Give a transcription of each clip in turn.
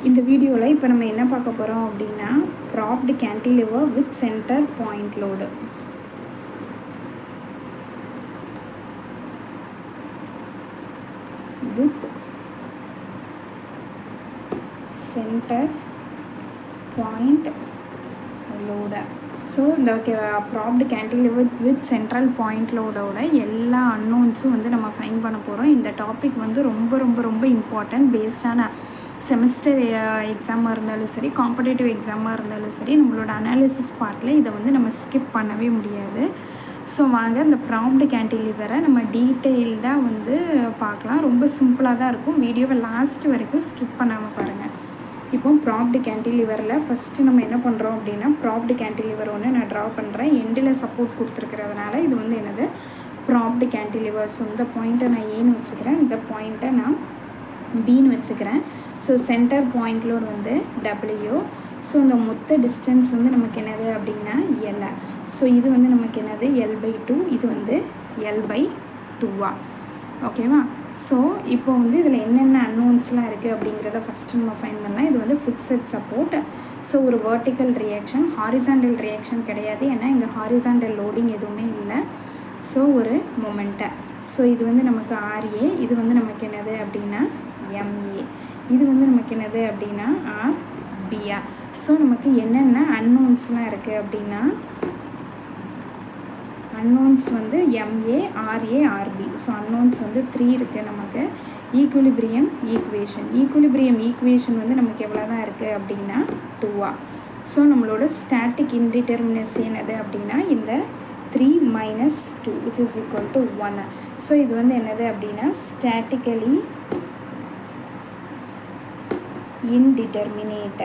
இந்த வீடியோவில் இப்போ நம்ம என்ன பார்க்க போகிறோம் அப்படின்னா propped cantilever with centre point load. With centre point load. So இந்த propped cantilever with central point லோடோட எல்லா அன்னோன்ஸும் வந்து நம்ம ஃபைன் பண்ண போகிறோம். இந்த டாபிக் வந்து ரொம்ப ரொம்ப ரொம்ப இம்பார்ட்டன்ட். பேஸ்டான செமஸ்டர் எக்ஸாமாக இருந்தாலும் சரி, காம்படேட்டிவ் எக்ஸாமாக இருந்தாலும் சரி, நம்மளோட அனாலிசிஸ் பார்ட்டில் இதை வந்து நம்ம ஸ்கிப் பண்ணவே முடியாது. ஸோ வாங்க இந்த ப்ராப்டு cantilever நம்ம டீட்டெயில்டாக வந்து பார்க்கலாம். ரொம்ப சிம்பிளாக தான் இருக்கும். வீடியோவை லாஸ்ட் வரைக்கும் ஸ்கிப் பண்ணாமல் பாருங்கள். இப்போ ப்ராப்டு cantileverல ஃபஸ்ட்டு நம்ம என்ன பண்ணுறோம் அப்படின்னா ப்ராப்டு cantilever ஒன்று நான் ட்ரா பண்ணுறேன். எண்டில் சப்போர்ட் கொடுத்துருக்கிறதுனால இது வந்து என்னது ப்ராப்டு cantilever. ஸோ இந்த பாயிண்ட்டை நான் ஏன்னு வச்சுக்கிறேன், இந்த பாயிண்ட்டை நான் பின்னு வச்சுக்கிறேன். ஸோ சென்டர் பாயிண்ட் லோட் வந்து W. ஸோ இந்த மொத்த டிஸ்டன்ஸ் வந்து நமக்கு என்னது அப்படின்னா L. ஸோ இது வந்து நமக்கு என்னது L/2, இது வந்து L/2. ஓகேவா? ஸோ இப்போ வந்து இதில் என்னென்ன அன்னோன்ஸ்லாம் இருக்குது அப்படிங்கிறத ஃபஸ்ட்டு நம்ம ஃபைன் பண்ணலாம். இது வந்து ஃபிக்ஸட் சப்போர்ட். ஸோ ஒரு வெர்டிக்கல் ரியாக்ஷன், ஹாரிசாண்டல் ரியாக்ஷன் கிடையாது, ஏன்னா இங்கே ஹாரிசாண்டல் லோடிங் எதுவுமே இல்லை. ஸோ ஒரு மொமெண்ட்டை. ஸோ இது வந்து நமக்கு RA, இது வந்து நமக்கு என்னது அப்படின்னா MA, இது வந்து நமக்கு என்னது அப்படின்னா RB. ஸோ நமக்கு என்னென்ன அன்னோன்ஸ்லாம் இருக்குது அப்படின்னா அன்னோன்ஸ் வந்து MA, RA, RB. So unknowns வந்து 3 இருக்குது நமக்கு. ஈக்குலிபிரியம் ஈக்குவேஷன் வந்து நமக்கு எவ்வளோ தான் இருக்குது அப்படின்னா 2. ஸோ நம்மளோட ஸ்டாட்டிக் இன்டிடெர்மினசி என்னது அப்படின்னா இந்த 3 - 2 which is equal to 1. So இது வந்து என்னது அப்படின்னா ஸ்டாட்டிக்கலி இன்டிடெர்மினேட்.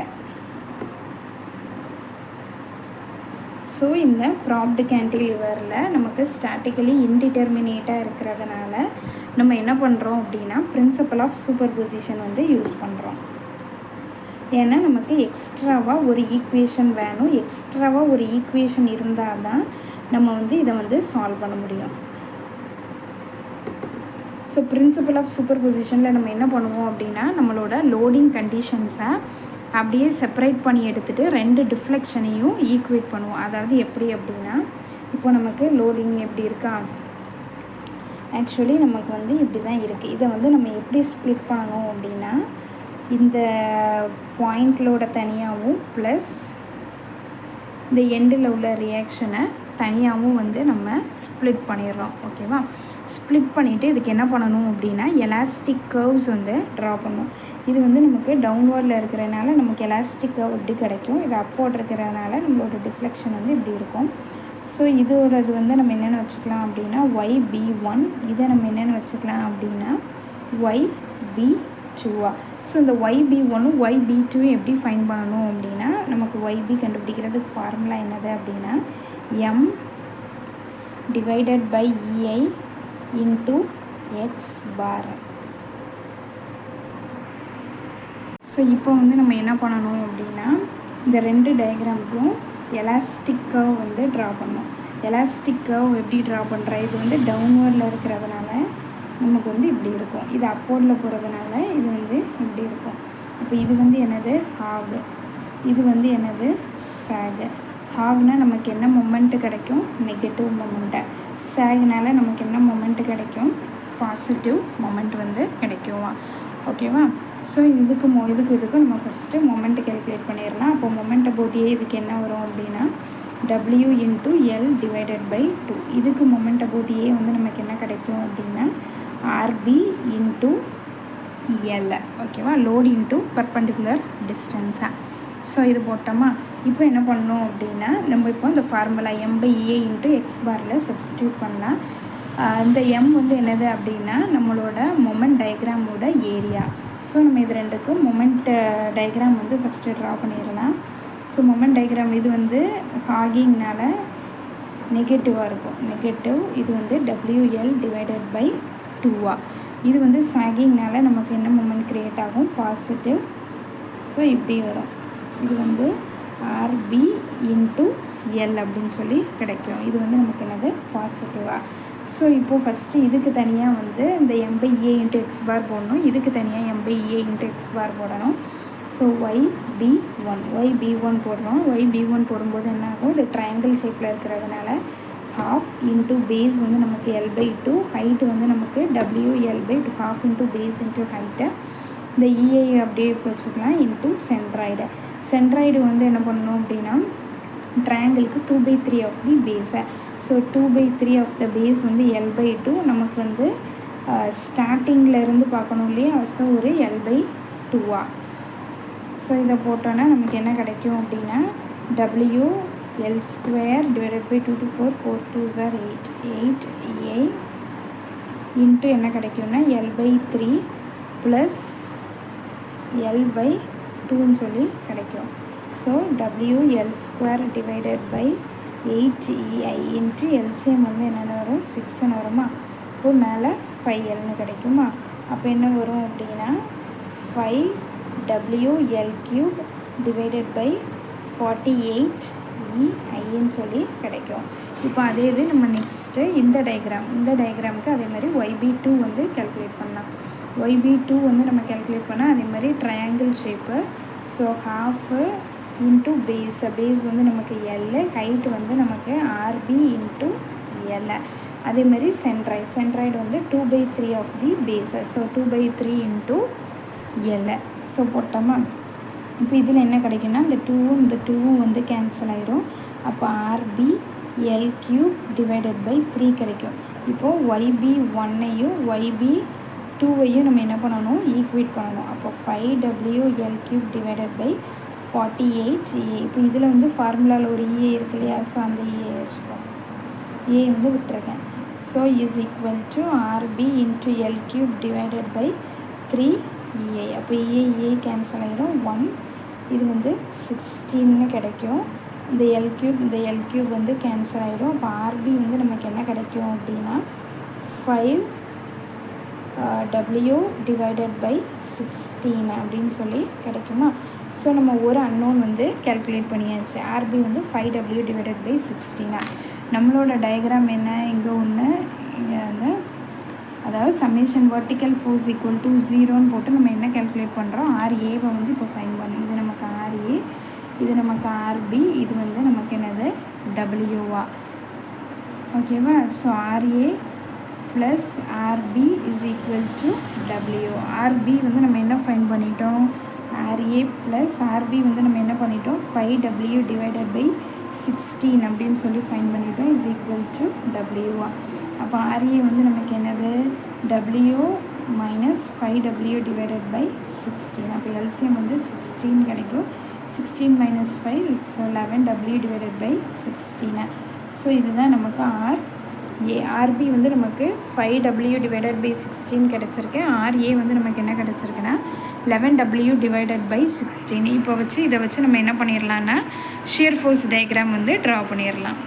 ஸோ இந்த ப்ராப்டு cantileverல நமக்கு ஸ்டாட்டிக்கலி இன்டிடெர்மினேட்டாக இருக்கிறதுனால நம்ம என்ன பண்ணுறோம் அப்படின்னா பிரின்சிபல் ஆஃப் சூப்பர் பொசிஷன் வந்து யூஸ் பண்ணுறோம். ஏன்னா நமக்கு எக்ஸ்ட்ராவாக ஒரு ஈக்குவேஷன் வேணும். எக்ஸ்ட்ராவாக ஒரு ஈக்குவேஷன் இருந்தால் தான் நம்ம வந்து இதை வந்து சால்வ் பண்ண முடியும். ஸோ பிரின்சிபல் ஆஃப் சூப்பர் பொசிஷனில் நம்ம என்ன பண்ணுவோம் அப்படின்னா நம்மளோட லோடிங் கண்டிஷன்ஸை அப்படியே செப்பரேட் பண்ணி எடுத்துகிட்டு 2 டிஃப்ளெக்ஷனையும் ஈக்குவேட் பண்ணுவோம். அதாவது எப்படி அப்படின்னா இப்போ நமக்கு லோடிங் எப்படி இருக்கா, ஆக்சுவலி நமக்கு வந்து இப்படி தான் இருக்குது. இதை வந்து நம்ம எப்படி ஸ்ப்ளிட் பண்ணணும் அப்படின்னா இந்த பாயிண்ட்லோட தனியாகவும் ப்ளஸ் இந்த எண்டில் உள்ள ரியாக்ஷனை தனியாகவும் வந்து நம்ம ஸ்ப்ளிட் பண்ணிடுறோம். ஓகேவா? ஸ்ப்ளிட் பண்ணிவிட்டு இதுக்கு என்ன பண்ணணும் அப்படின்னா எலாஸ்டிக் கர்வ்ஸ் வந்து ட்ரா பண்ணணும். இது வந்து நமக்கு டவுன்வர்டில் இருக்கிறதுனால நமக்கு எலாஸ்டிக் கர்வ் எப்படி கிடைக்கும், இது அப்வர்ட் இருக்கிறதுனால நம்மளோட டிஃப்ளெக்ஷன் வந்து இப்படி இருக்கும். ஸோ இதோடது வந்து நம்ம என்னென்னு வச்சுக்கலாம் அப்படின்னா YB1, இதை நம்ம என்னென்னு வச்சுக்கலாம் அப்படின்னா YB2. ஸோ இந்த YB1 YB2 எப்படி ஃபைன் பண்ணணும் அப்படின்னா நமக்கு YB கண்டுபிடிக்கிறதுக்கு ஃபார்முலா என்னது அப்படின்னா M divided by EI into X bar. So இப்போ வந்து நம்ம என்ன பண்ணணும் அப்படின்னா இந்த 2 டயக்ராமுக்கும் எலாஸ்டிக் கர்வ் வந்து ட்ரா பண்ணணும். எலாஸ்டிக் கர்வ் எப்படி ட்ரா பண்ணுற, இது வந்து டவுன்வர்டில் இருக்கிறதுனால நமக்கு வந்து இப்படி இருக்கும், இது அப்வர்டில் போகிறதுனால இது வந்து இப்படி இருக்கும். இப்போ இது வந்து என்னது ஹாக், இது வந்து என்னது சேக். ஹாக்னால் நமக்கு என்ன மொமெண்ட்டு கிடைக்கும், நெகட்டிவ் மொமெண்ட்டு. சேக்னால நமக்கு என்ன மொமெண்ட்டு கிடைக்கும், பாசிட்டிவ் மொமெண்ட் வந்து கிடைக்கும். ஓகேவா? ஸோ இதுக்கும் நம்ம ஃபஸ்ட்டு மொமெண்ட்டு கேல்குலேட் பண்ணிடலாம். அப்போ மொமெண்ட்டை போட்டியே இதுக்கு என்ன வரும் அப்படின்னா W into L divided by 2. இதுக்கு மொமெண்ட்டை போட்டியே வந்து நமக்கு என்ன கிடைக்கும் அப்படின்னா RB இன்ட்டு L. ஓகேவா? லோட் இன்ட்டு பர்பண்டிகுலர் டிஸ்டன்ஸாக. ஸோ இது போட்டோமா. இப்போ என்ன பண்ணணும் அப்படின்னா நம்ம இப்போ இந்த ஃபார்முலா M/EA இன்ட்டு X பாரில் சப்ஸ்டியூட் பண்ணலாம். இந்த M வந்து என்னது அப்படின்னா நம்மளோட மொமெண்ட் டயக்ராமோட ஏரியா. ஸோ நம்ம இது ரெண்டுக்கும் மொமெண்ட் டயக்ராம் வந்து ஃபஸ்ட்டு ட்ரா பண்ணிடலாம். ஸோ மொமெண்ட் டயக்ராம் இது வந்து ஹாகிங்னால நெகட்டிவாக இருக்கும், நெகட்டிவ். இது வந்து WL டிவைடட் பை 2. இது வந்து சாகிங்னால நமக்கு என்ன மொமெண்ட் க்ரியேட் ஆகும், பாசிட்டிவ். ஸோ இப்படி வரும், இது வந்து RB இன்ட்டு L அப்படின்னு சொல்லி கிடைக்கும். இது வந்து நமக்கு என்னது பாசிட்டிவாக. ஸோ இப்போது ஃபஸ்ட்டு இதுக்கு தனியாக வந்து இந்த M/EA இன்ட்டு X பார் போடணும், இதுக்கு தனியாக M/EA இன்ட்டு X பார் போடணும். ஸோ YB1 போடுறோம். YB1 போடும்போது என்ன ஆகும், இது ட்ரையாங்கிள் ஷேப்பில் இருக்கிறதுனால half into base வந்து நமக்கு L/2, ஹைட் வந்து நமக்கு WL/2, half into base into height. இந்த EA அப்படியே வச்சுக்கலாம் இன்ட்டு சென்ட்ராய்டு வந்து என்ன பண்ணணும் அப்படின்னா ட்ரையாங்கிளுக்கு 2/3 ஆஃப் தி பேஸை. ஸோ 2/3 ஆஃப் த பேஸ் வந்து L/2 நமக்கு வந்து ஸ்டார்டிங்கில் இருந்து பார்க்கணும் இல்லையா, ஸோ ஒரு L/2. ஸோ இதை போட்டோன்னா நமக்கு என்ன கிடைக்கும் அப்படின்னா WL² divided by 2 to 4, 4 2s are 8 EA into என்ன கிடைக்கும்னா L/3 ப்ளஸ் L/2ன்னு சொல்லி கிடைக்கும். So WL² divided by 8 EI into LCM வந்து என்னென்ன வரும், 6ன்னு வருமா. இப்போ மேலே 5Lன்னு கிடைக்குமா. அப்போ என்ன வரும் அப்படின்னா 5WL³ divided by 48 EIன்னு சொல்லி கிடைக்கும். இப்போ அதே இது நம்ம நெக்ஸ்ட்டு இந்த டயக்ராமுக்கு அதே மாதிரி YB2 வந்து கேல்குலேட் பண்ணலாம். YB2 வந்து நம்ம கேல்குலேட் பண்ணால் அதே மாதிரி triangle shape. So half into base வந்து நமக்கு L, ஹைட் வந்து நமக்கு RB இன்ட்டு L. அதே மாதிரி சென்ட்ராய்டு வந்து 2/3 ஆஃப் தி பேஸை. So 2/3 into L. ஸோ போட்டோமா. இப்போ இதில் என்ன கிடைக்குன்னா இந்த 2வும் வந்து கேன்சல் ஆயிரும். அப்போ RBL³ divided by 3 கிடைக்கும். இப்போது YB1ஐயும் YB2ஐயும் நம்ம என்ன பண்ணணும், ஈக்குவேட் பண்ணணும். அப்போ 5WL³ divided by 48 EA. இப்போ இதில் வந்து ஃபார்முலாவில் ஒரு EA இருக்கு இல்லையா, ஸோ அந்த EA வச்சுப்போம். ஏ வந்து விட்டுருக்கேன். So is equal to RB into L³ divided by 3 EA. அப்போ EA கேன்சல் ஆகிடும். 1 இது வந்து 16ன்னு கிடைக்கும். இந்த L³ வந்து கேன்சல் ஆகிடும். அப்போ RB வந்து நமக்கு என்ன கிடைக்கும் அப்படின்னா 5W divided by 16 அப்படின்னு சொல்லி கிடைக்குமா. ஸோ நம்ம ஒரு அன்னோன் வந்து கேல்குலேட் பண்ணியாச்சு. RB வந்து 5W divided by 16. நம்மளோட டயக்ராம் என்ன, இங்கே ஒன்று இங்கே வந்து, அதாவது summation vertical force equal to 0ன்னு போட்டு நம்ம என்ன கேல்குலேட் பண்ணுறோம், RAவை வந்து இப்போ ஃபைன் பண்ணணும். இது நமக்கு RA, இது நமக்கு RB, இது வந்து நமக்கு என்னது WA. ஓகேவா. So RA plus RB is equal to W. RB வந்து நம்ம என்ன ஃபைன் பண்ணிட்டோம், RA ப்ளஸ் RB வந்து நம்ம என்ன பண்ணிட்டோம், 5W divided by 16 அப்படின்னு சொல்லி ஃபைன் பண்ணிட்டோம், இஸ் ஈக்குவல் டு WA. அப்போ RA வந்து நமக்கு என்னது W minus 5W divided by 16. அப்போ LCM வந்து 16 கிடைக்கும். 16 minus 5, so 11W divided by 16. So இதுதான் நமக்கு RB வந்து நமக்கு 5W divided by 16 கிடச்சிருக்கு. RA வந்து நமக்கு என்ன கிடச்சிருக்குன்னா 11W divided by 16. இப்போ வச்சு இதை வச்சு நம்ம என்ன பண்ணிடலான்னா ஷியர் ஃபோர்ஸ் டயக்ராம் வந்து ட்ரா பண்ணிடலாம்.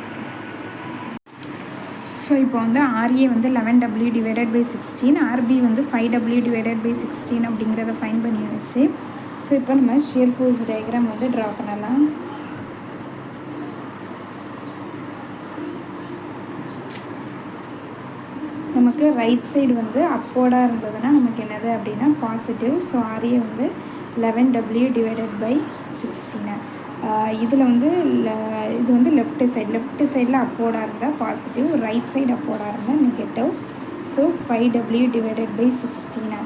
ஸோ இப்போ வந்து RA வந்து 11W divided by 16, RB வந்து 5W divided by 16 அப்படிங்கிறத ஃபைன் பண்ணி வச்சு, ஸோ இப்போ நம்ம ஷியர் ஃபோர்ஸ் டயக்ராம் வந்து ட்ரா பண்ணலாம். நமக்கு ரைட் சைடு வந்து அப்போர்டாக இருந்ததுன்னா நமக்கு என்னது அப்படின்னா பாசிட்டிவ். ஸோ RA வந்து 11W divided by 16. இதில் வந்து இது வந்து லெஃப்ட் சைடில் அப்போர்டாக இருந்தால் பாசிட்டிவ், ரைட் சைடு அப்போர்டாக இருந்தால் negative. So 5W divided by 16.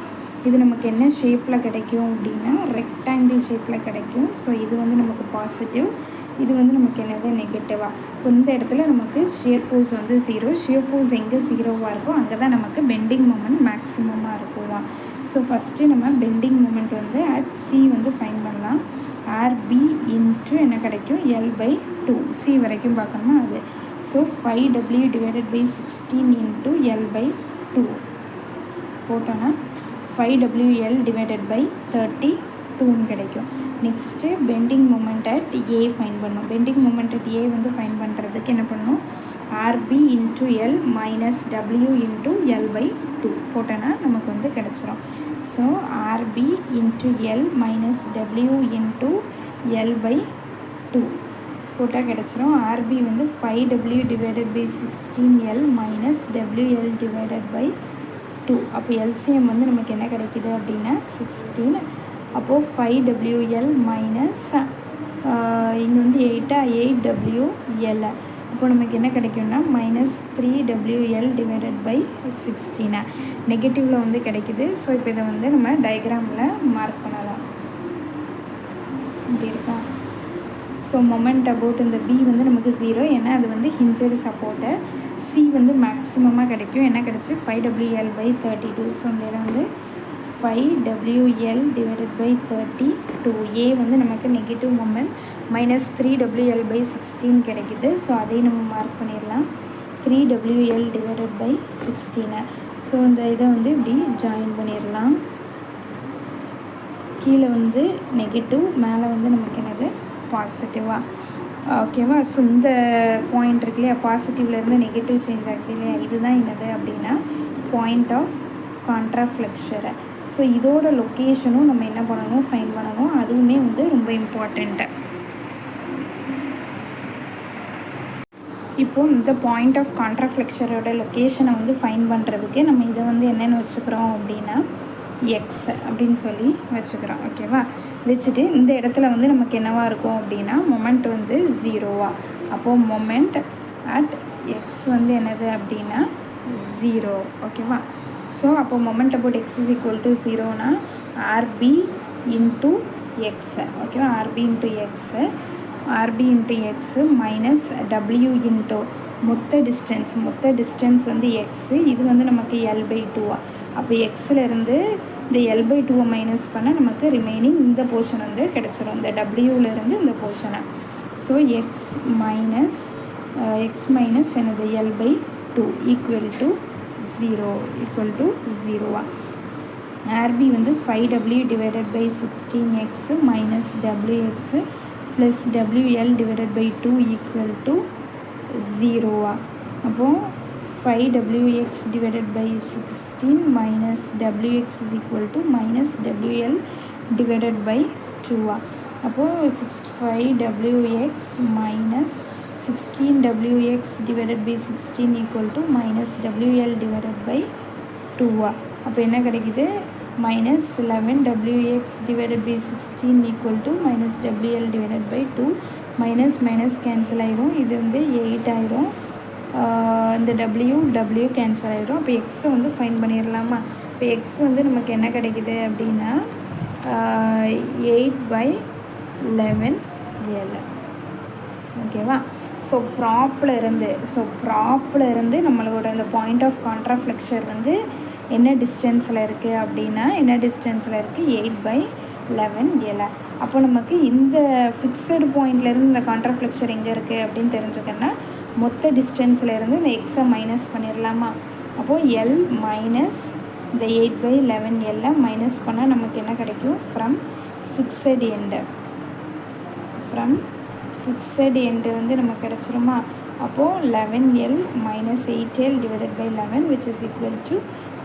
இது நமக்கு என்ன ஷேப்பில் கிடைக்கும் அப்படின்னா ரெக்டாங்கிள் ஷேப்பில் கிடைக்கும். ஸோ இது வந்து நமக்கு பாசிட்டிவ், இது வந்து நமக்கு என்னது நெகட்டிவாக. இப்போ இந்த இடத்துல நமக்கு ஷியர் ஃபோர்ஸ் வந்து 0. ஷியர் ஃபோர்ஸ் எங்கே 0வாக இருக்கோ அங்கே தான் நமக்கு பெண்டிங் மொமெண்ட் மேக்ஸிமமாக இருக்குமா. ஸோ ஃபஸ்ட்டு நம்ம பெண்டிங் மொமெண்ட் வந்து at C வந்து ஃபைன் பண்ணலாம். RB இன்ட்டு என்ன கிடைக்கும் L/2, C வரைக்கும் பார்க்கணுமா அது. So 5W divided by 16 into L/2 போட்டோன்னா 5WL divided by 32ன்னு கிடைக்கும். Next bending moment at A find பண்ணணும். பெண்டிங் மொமெண்ட் அட் A வந்து ஃபைன் பண்ணுறதுக்கு என்ன பண்ணணும், RB into L minus W into L/2 போட்டோன்னா நமக்கு வந்து கிடச்சிரும். So RB into L minus W into L/2 போட்டால் கிடச்சிரும். RB வந்து 5W divided by 16L minus WL divided by 2. அப்போ LCM வந்து நமக்கு என்ன கிடைக்கிது அப்படின்னா 16. அப்போது 5WL மைனஸ் இங்கே வந்து 8WL. அப்போ நமக்கு என்ன கிடைக்கும்னா -3WL டிவைடட் பை 16 நெகட்டிவில் வந்து கிடைக்குது. ஸோ இப்போ இதை வந்து நம்ம டயக்ராமில் மார்க் பண்ணலாம். இப்படி இருக்கா? ஸோ மொமெண்ட் அபவுட் இந்த B வந்து நமக்கு 0, ஏன்னா அது வந்து ஹிஞ்சரி சப்போர்ட்டு. C வந்து மேக்ஸிமமாக கிடைக்கும், என்ன கிடச்சி 5WL பை 32. ஸோ இந்த இடம் வந்து 5WL டிவைடட் பை 32. A வந்து நமக்கு நெகட்டிவ் மொமெண்ட் -3WL பை 16 கிடைக்குது. ஸோ அதையும் நம்ம மார்க் பண்ணிடலாம், 3WL டிவைடட் பை 16. ஸோ இந்த இதை வந்து இப்படி ஜாயின் பண்ணிடலாம். கீழே வந்து நெகட்டிவ், மேலே வந்து நமக்கு என்னது பாசிட்டிவாக. ஓகேவா? ஸோ இந்த பாயிண்ட் இருக்கு இல்லையா, பாசிட்டிவ்லேருந்து நெகட்டிவ் சேஞ்ச் ஆகுது இல்லையா, இதுதான் என்னது அப்படின்னா பாயிண்ட் ஆஃப் கான்ட்ராஃப்ளெக்ஷர். ஸோ இதோட லொக்கேஷனும் நம்ம என்ன பண்ணணும், ஃபைண்ட் பண்ணணும். அதுவுமே வந்து ரொம்ப இம்பார்ட்டண்ட்டு. இப்போது இந்த பாயிண்ட் ஆஃப் கான்ட்ராஃப்ளெக்ஷரோட லொக்கேஷனை வந்து ஃபைண்ட் பண்ணுறதுக்கு நம்ம இதை வந்து என்னென்னு வச்சுக்கிறோம் அப்படின்னா எக்ஸ் அப்படின்னு சொல்லி வச்சுக்கிறோம். ஓகேவா? வச்சுட்டு இந்த இடத்துல வந்து நமக்கு என்னவாக இருக்கும் அப்படின்னா மொமெண்ட் வந்து 0. அப்போது மொமெண்ட் அட் எக்ஸ் வந்து என்னது அப்படின்னா 0. ஓகேவா? ஸோ அப்போ moment about x is equal to 0னா RB இன்ட்டு எக்ஸ். ஓகேவா? RB into x minus W into மொத்த டிஸ்டன்ஸ் வந்து எக்ஸு, இது வந்து நமக்கு L/2. அப்போ எக்ஸிலேருந்து இந்த L/2 மைனஸ் பண்ண நமக்கு ரிமைனிங் இந்த போர்ஷன் வந்து கிடச்சிரும், இந்த Wலேருந்து இந்த போர்ஷனை. ஸோ எக்ஸ் மைனஸ் என்னது L/2 ஈக்குவல் டு 0. RB வந்து 5W divided by 16x minus WX plus WL divided by 2 equal to 0. அப்போது 5WX divided by 16 minus WX is equal to minus WL divided by 2. அப்போது 5WX minus 16WX divided by 16 equal to minus WL divided by 2. அப்போ என்ன கிடைக்குது, minus 11WX divided by 16 equal to minus WL divided by 2. Minus cancel ஆகிடும், இது வந்து 8 ஆகிடும். இந்த W cancel ஆகிடும். அப்போ எக்ஸை வந்து ஃபைன் பண்ணிடலாமா? இப்போ எக்ஸ் வந்து நமக்கு என்ன கிடைக்குது அப்படின்னா 8/11L. ஓகேவா? ஸோ ப்ராப்பில் இருந்து நம்மளோட இந்த பாயிண்ட் ஆஃப் கான்ட்ராஃப்ளெக்ஷர் வந்து என்ன டிஸ்டன்ஸில் இருக்குது அப்படின்னா 8/11L. அப்போ நமக்கு இந்த ஃபிக்ஸடு பாயிண்ட்லேருந்து இந்த கான்ட்ராஃப்ளெக்ஷர் எங்கே இருக்குது அப்படின்னு தெரிஞ்சுக்கன்னா மொத்த டிஸ்டன்ஸ்லேருந்து இந்த எக்ஸை மைனஸ் பண்ணிடலாமா? அப்போது L மைனஸ் இந்த 8/11L மைனஸ் பண்ணால் நமக்கு என்ன கிடைக்கும், ஃப்ரம் ஃபிக்ஸட் எண்டு வந்து நமக்கு கிடச்சிருமா? அப்போது 11L minus 8L divided by 11 which is equal to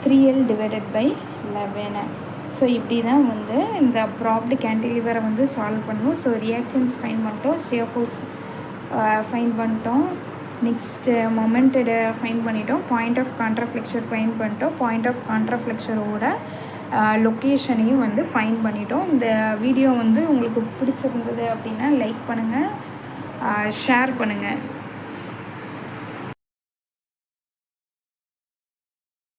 3L divided by 11. So இப்படி தான் வந்து இந்த ப்ராப்டு கேன்டிலிவரை வந்து சால்வ் பண்ணுவோம். ஸோ ரியாக்ஷன்ஸ் ஃபைன் பண்ணிட்டோம், ஷியர் ஃபோர்ஸ் ஃபைன் பண்ணிட்டோம், நெக்ஸ்ட்டு மொமெண்ட்டை ஃபைன் பண்ணிட்டோம், பாயிண்ட் ஆஃப் கான்ட்ராஃப்ளெக்ஷர் ஃபைன் பண்ணிட்டோம், பாயிண்ட் ஆஃப் கான்ட்ராஃப்ளெக்ஷரோட லொக்கேஷனையும் வந்து ஃபைன் பண்ணிட்டோம். இந்த வீடியோ வந்து உங்களுக்கு பிடிச்சிருந்தது அப்படின்னா லைக் பண்ணுங்கள், ஷேர் பண்ணுங்கள்.